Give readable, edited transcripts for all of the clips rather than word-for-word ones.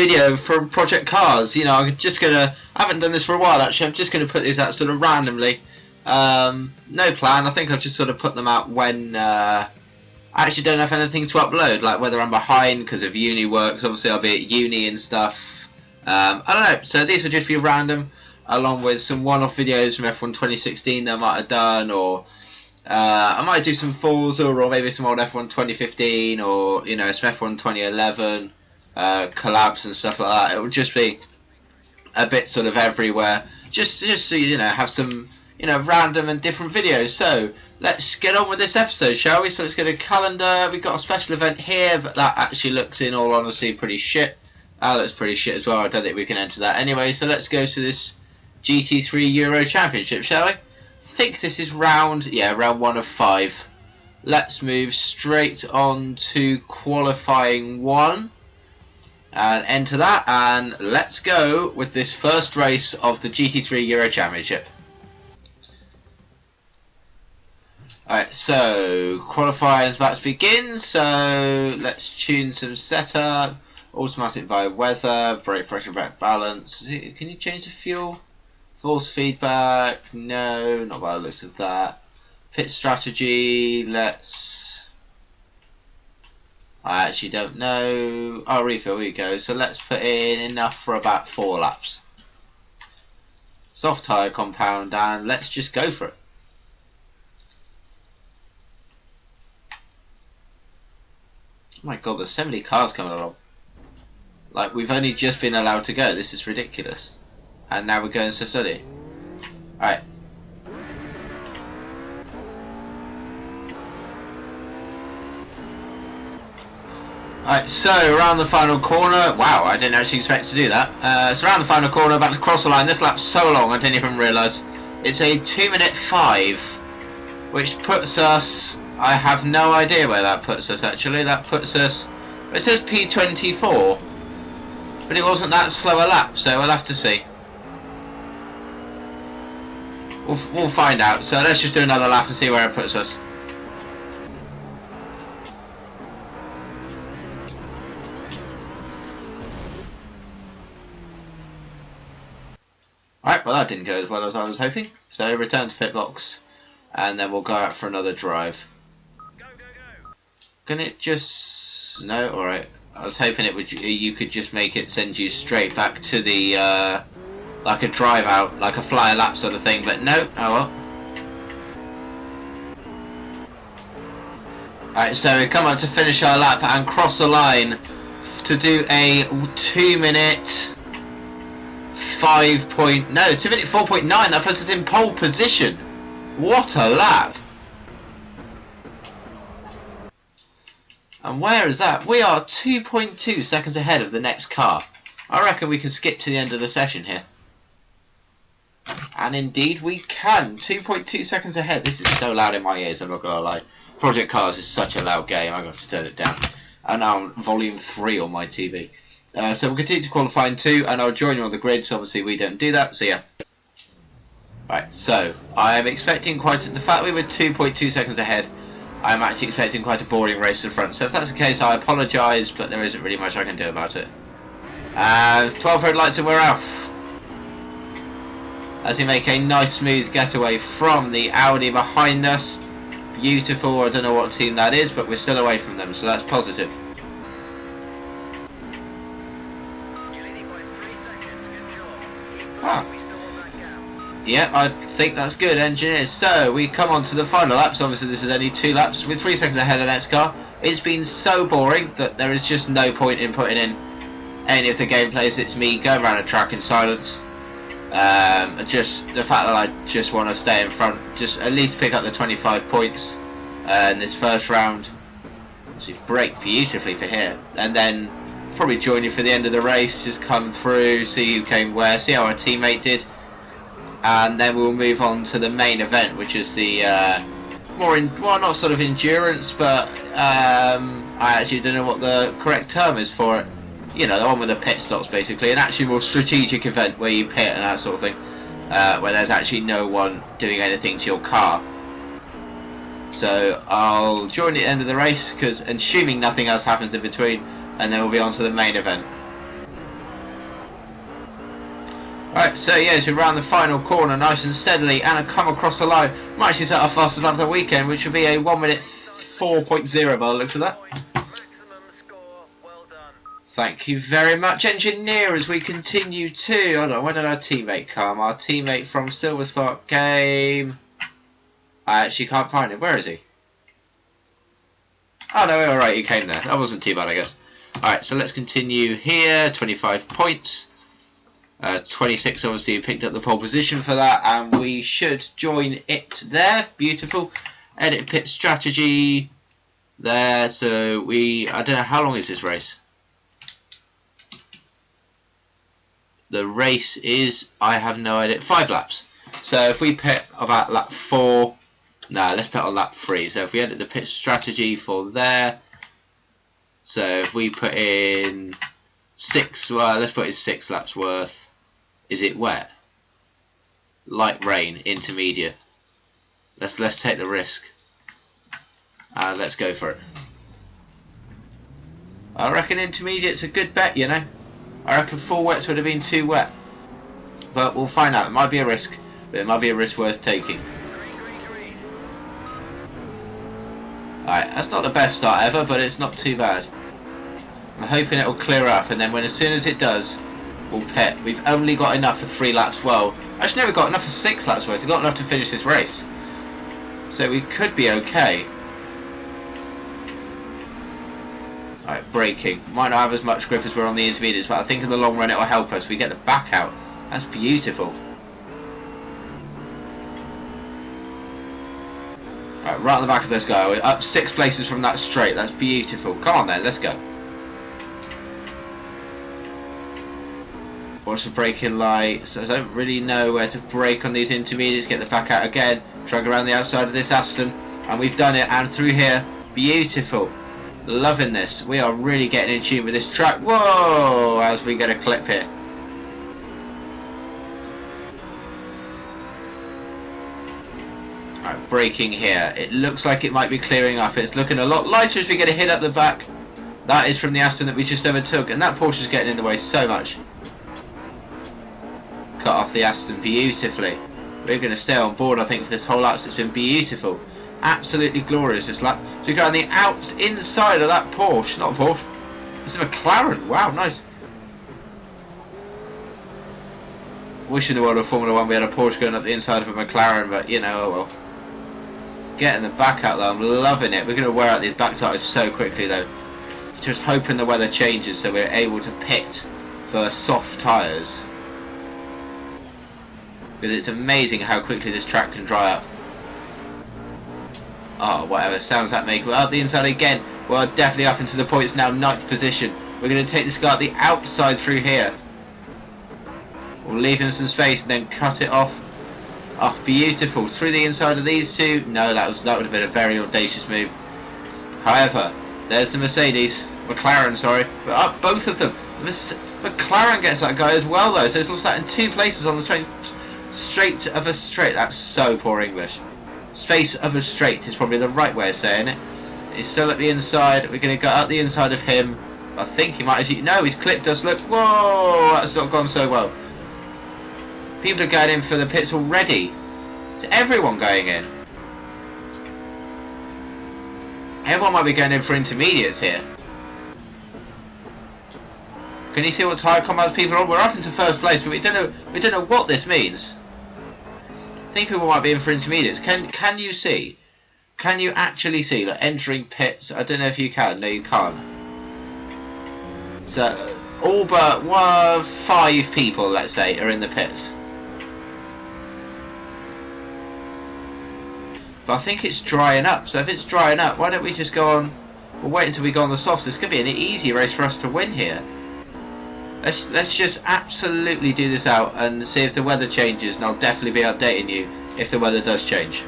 video from Project Cars. You know, I haven't done this for a while actually. I'm just gonna put these out sort of randomly. No plan. I think I'll just sort of put them out when I actually don't have anything to upload, like whether I'm behind because of uni works. Obviously, I'll be at uni and stuff. I don't know. So these will just be random, along with some one-off videos from F1 2016 that I might have done, or I might do some Forza, or maybe some old F1 2015, or you know, some F1 2011 collabs and stuff like that. It will just be a bit sort of everywhere, just so you know, have some random and different videos. So let's get on with this episode, shall we? So let's go to calendar. We've got a special event here, but that actually looks, in all honesty, pretty shit. That looks pretty shit as well. I don't think we can enter that anyway. So let's go to this GT3 Euro Championship, shall we? I think this is round 1 of 5. Let's move straight on to qualifying 1 and enter that, and let's go with this first race of the GT3 Euro Championship. Alright, so qualifying is about to begin, so let's tune some setup. Automatic via weather, brake pressure, brake balance. Can you change the fuel? Force feedback, no, not by the looks of that. Pit strategy, I actually don't know. Oh, refill, here we go. So let's put in enough for about 4 laps. Soft tyre compound, and let's just go for it. Oh my god, there's so many cars coming along. Like, we've only just been allowed to go. This is ridiculous. And now we're going to study. Alright. Alright, so around the final corner. Wow, I didn't actually expect to do that. So around the final corner, about to cross the line. This lap's so long, I didn't even realise. It's a 2:05, which puts us... I have no idea where that puts us, actually. That puts us... It says P24. But it wasn't that slow a lap, so we'll have to see. We'll find out. So let's just do another lap and see where it puts us. Alright, well that didn't go as well as I was hoping. So return to pit box, and then we'll go out for another drive. Can it just... No? Alright. I was hoping it would. You could just make it send you straight back to the like a drive out, like a fly a lap sort of thing, but no. Oh well. Alright, so we come up to finish our lap and cross the line to do a 2 minute 4.9. That puts us in pole position. What a lap! And where is that? We are 2.2 seconds ahead of the next car. I reckon we can skip to the end of the session here. And indeed we can. 2.2 seconds ahead. This is so loud in my ears, I'm not going to lie. Project Cars is such a loud game, I'm going to have to turn it down. And now I'm volume 3 on my TV. So we'll continue to qualifying 2, and I'll join you on the grid, so obviously we don't do that, so yeah. Right, so I am expecting the fact we were 2.2 seconds ahead, I'm actually expecting quite a boring race to the front. So if that's the case, I apologise, but there isn't really much I can do about it. 12 red lights and we're off. As we make a nice smooth getaway from the Audi behind us. Beautiful, I don't know what team that is, but we're still away from them, so that's positive. Ah. Yeah, I think that's good, engineers. So, we come on to the final laps. Obviously, this is only 2 laps. With 3 seconds ahead of the next car. It's been so boring that there is just no point in putting in any of the gameplays. It's me going around a track in silence. Just the fact that I just want to stay in front. Just at least pick up the 25 points in this first round. So you brake beautifully for here. And then probably join you for the end of the race. Just come through, see who came where, see how our teammate did. And then we'll move on to the main event, which is the not sort of endurance, but I actually don't know what the correct term is for it. You know, the one with the pit stops, basically. An actually more strategic event where you pit and that sort of thing, where there's actually no one doing anything to your car. So I'll join at the end of the race, because assuming nothing else happens in between, and then we'll be on to the main event. Right, so yes, we're around the final corner nice and steadily and have come across the line. Might actually set our fastest lap of the weekend, which would be a 1 minute 4.0 by the looks of that. Thank you very much, engineer, as we continue to... Hold on, when did our teammate come? Our teammate from Silver Spark came... I actually can't find him. Where is he? Oh no, alright, he came there. That wasn't too bad, I guess. Alright, so let's continue here. 25 points. 26 obviously picked up the pole position for that, and we should join it there. Beautiful. Edit pit strategy there. So I don't know, how long is this race? The race is, I have no idea, 5 laps. So if we pit about lap 4, no, let's pit on lap 3. So if we edit the pit strategy for there, so if we put in 6, well, let's put in 6 laps worth. Is it wet? Light rain, intermediate. Let's take the risk. Let's go for it. I reckon intermediate's a good bet, you know. I reckon 4 wets would have been too wet. But we'll find out. It might be a risk, but it might be a risk worth taking. Alright, that's not the best start ever, but it's not too bad. I'm hoping it'll clear up, and then as soon as it does, we'll pit. We've only got enough for 3 laps. Well, actually no, we've got enough for 6 laps worth. We've got enough to finish this race. So we could be okay. Alright, braking. Might not have as much grip as we're on the intermediates, but I think in the long run it will help us. We get the back out. That's beautiful. Alright, right on the back of this guy. We're up 6 places from that straight. That's beautiful. Come on then, let's go. Watch the braking light. So I don't really know where to brake on these intermediates. Get the back out again. Drag around the outside of this Aston. And we've done it. And through here. Beautiful. Loving this. We are really getting in tune with this track. Whoa! As we get a clip here. Alright, braking here. It looks like it might be clearing up. It's looking a lot lighter as we get a hit up the back. That is from the Aston that we just overtook. And that Porsche's getting in the way so much. Cut off the Aston beautifully. We're going to stay on board, I think, for this whole lap. So it's been beautiful. Absolutely glorious this lap. So we go on the inside of that Porsche. Not a Porsche. It's a McLaren. Wow, nice. Wish in the world of Formula 1 we had a Porsche going up the inside of a McLaren, but you know, oh well. Getting the back out though, I'm loving it. We're going to wear out these back tyres so quickly though. Just hoping the weather changes so we're able to pit for soft tyres. Because it's amazing how quickly this track can dry up. Oh, whatever sounds that make. We're up the inside again. We're definitely up into the points now. 9th position. We're going to take this guy at the outside through here. We'll leave him some space and then cut it off. Oh, beautiful. Through the inside of these two. No, that would have been a very audacious move. However, there's the Mercedes. McLaren, sorry. But up both of them. McLaren gets that guy as well though. So it's lost that in 2 places on the straight of a straight. That's so poor English. Space of a straight is probably the right way of saying it. He's still at the inside. We're going to go out the inside of him. I think he might actually... No, he's clipped us. Look. Whoa! That's not gone so well. People are going in for the pits already. Is everyone going in? Everyone might be going in for intermediates here. Can you see what tyre combines people are on? We're up into first place, but we don't know what this means. I think people might be in for intermediates. Can you see? Can you actually see that entering pits? I don't know if you can. No, you can't. So all but 5 people, let's say, are in the pits. But I think it's drying up. So if it's drying up, why don't we just go on? We'll wait until we go on the softs. This could be an easy race for us to win here. Let's just absolutely do this out and see if the weather changes, and I'll definitely be updating you if the weather does change.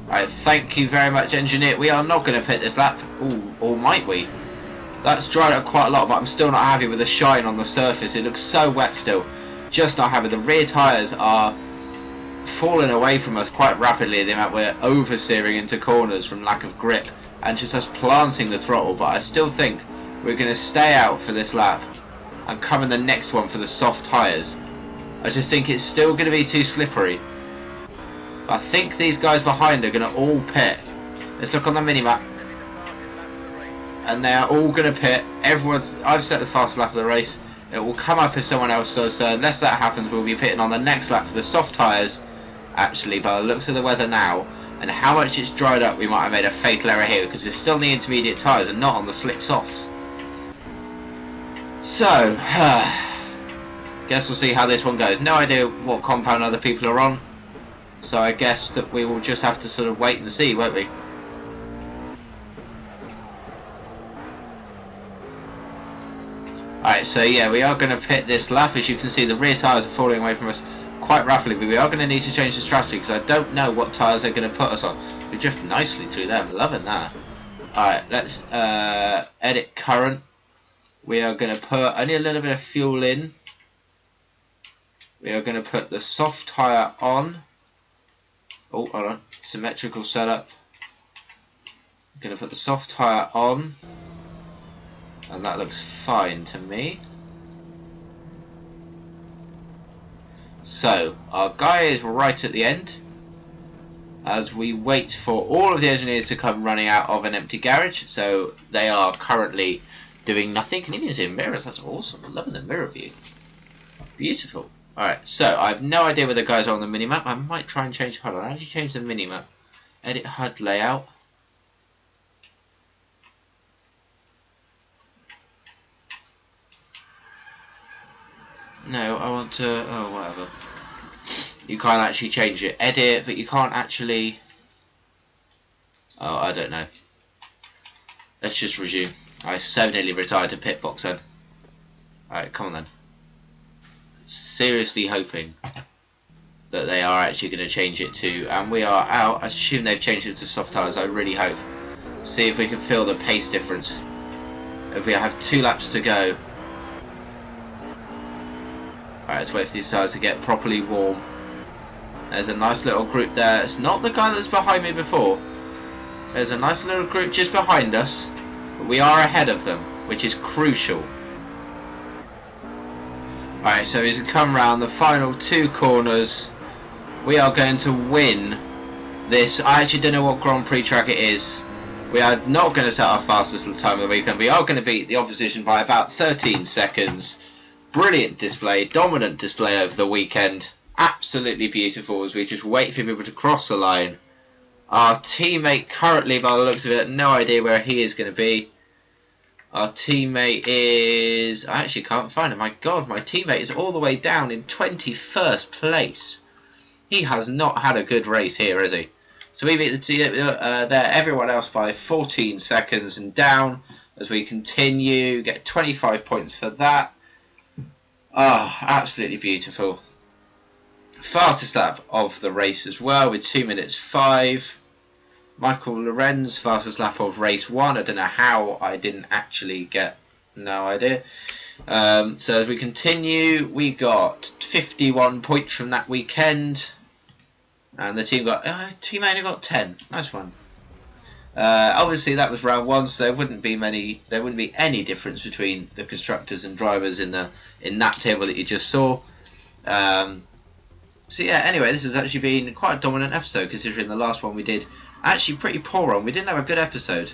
Alright, thank you very much, engineer. We are not going to pit this lap. Ooh, or might we? That's dried up quite a lot, but I'm still not happy with the shine on the surface. It looks so wet still. Just not happy. The rear tyres are falling away from us quite rapidly, the amount we're oversteering into corners from lack of grip. And just us planting the throttle, but I still think we're going to stay out for this lap and come in the next one for the soft tyres. I just think it's still going to be too slippery. I think these guys behind are going to all pit. Let's look on the minimap. And they are all going to pit. I've set the fast lap of the race. It will come up if someone else does. So unless that happens, we'll be pitting on the next lap for the soft tyres. Actually, by the looks of the weather now and how much it's dried up, we might have made a fatal error here because we're still on the intermediate tyres and not on the slick softs. So, guess we'll see how this one goes. No idea what compound other people are on. So I guess that we will just have to sort of wait and see, won't we? Alright, so yeah, we are going to pit this lap. As you can see, the rear tyres are falling away from us quite rapidly, but we are going to need to change the strategy because I don't know what tyres they're going to put us on. We drift nicely through them, loving that. Alright, let's edit current. We are going to put only a little bit of fuel in. We are going to put the soft tyre on. Oh, hold on. Symmetrical setup. I'm going to put the soft tyre on. And that looks fine to me. So, our guy is right at the end. As we wait for all of the engineers to come running out of an empty garage. So, they are currently doing nothing. Can you even see mirrors? That's awesome. I'm loving the mirror view. Beautiful. Alright, so I have no idea where the guys are on the minimap. I might try and change. Hold on, how do you change the minimap? Edit HUD layout. No, I want to. Oh, whatever. You can't actually change it. Edit, but you can't actually. Oh, I don't know. Let's just resume. I so nearly retired to pit box then. Alright, come on then. Seriously hoping that they are actually going to change it to, and we are out. I assume they've changed it to soft tyres. I really hope. See if we can feel the pace difference. If we have 2 laps to go. Alright, let's wait for these tyres to get properly warm. There's a nice little group there. It's not the guy that's behind me before. There's a nice little group just behind us, but we are ahead of them, which is crucial. Alright, so as we come round the final 2 corners, we are going to win this. I actually don't know what Grand Prix track it is. We are not going to set our fastest time of the weekend. We are going to beat the opposition by about 13 seconds. Brilliant display, dominant display over the weekend. Absolutely beautiful as we just wait for people to cross the line. Our teammate currently, by the looks of it, no idea where he is going to be. Our teammate is... I actually can't find him. My God, my teammate is all the way down in 21st place. He has not had a good race here, has he? So we beat everyone else by 14 seconds and down as we continue. Get 25 points for that. Oh, absolutely beautiful. Fastest lap of the race as well with 2 minutes 5. Michael Lorenz, fastest lap of race 1. I don't know how I didn't actually get, no idea. So as we continue, we got 51 points from that weekend, and the team only got 10. Nice one. Obviously that was round 1, so there wouldn't be any difference between the constructors and drivers in that table that you just saw. So yeah, anyway, this has actually been quite a dominant episode considering the last one we did actually pretty poor on. We didn't have a good episode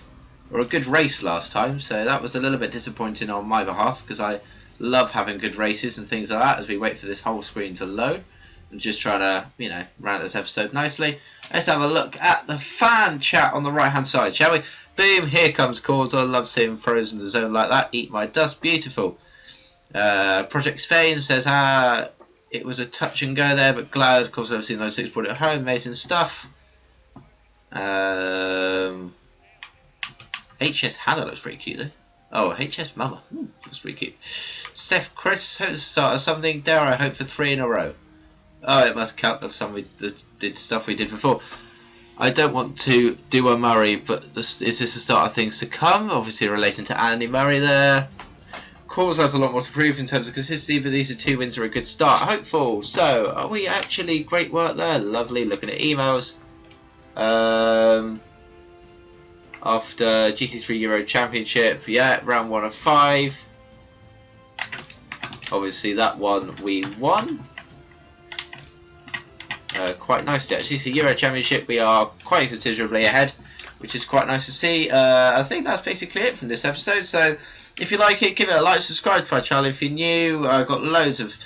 or a good race last time, so that was a little bit disappointing on my behalf because I love having good races and things like that as we wait for this whole screen to load and just trying to, you know, round this episode nicely. Let's have a look at the fan chat on the right hand side, shall we? Boom, here comes Cords. I love seeing pros in the zone like that. Eat my dust, beautiful. Project Spain says, it was a touch and go there, but glad, of course, I've seen those 6 brought it home. Amazing stuff. HS Hannah looks pretty cute though. Oh, HS Mama. Ooh, looks pretty cute. Steph Chris hope to start something. Dare I hope for 3 in a row. Oh, it must count the stuff we did before. I don't want to do a Murray, but is this the start of things to come? Obviously relating to Andy Murray there. Cause has a lot more to prove in terms of consistency, but these 2 wins are a good start. Hopeful. So, are we actually great work there? Lovely. Looking at emails. after GT3 Euro Championship. Yeah, round 1 of 5. Obviously that one we won. Quite nicely actually. So Euro Championship we are quite considerably ahead, which is quite nice to see. I think that's basically it from this episode. So if you like it, give it a like, subscribe to my channel if you're new. I've got loads of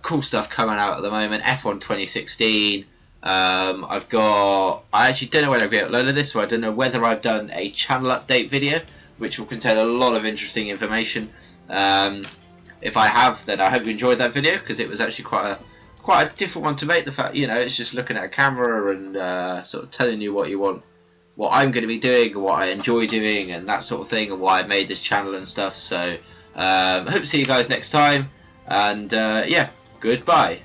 cool stuff coming out at the moment. F1 2016. I actually don't know when I've uploaded this, so I don't know whether I've done a channel update video, which will contain a lot of interesting information. If I have, then I hope you enjoyed that video, because it was actually quite a different one to make. The fact, you know, it's just looking at a camera and sort of telling you what you want, what I'm going to be doing, and what I enjoy doing, and that sort of thing, and why I made this channel and stuff. So, I hope to see you guys next time, and yeah, goodbye.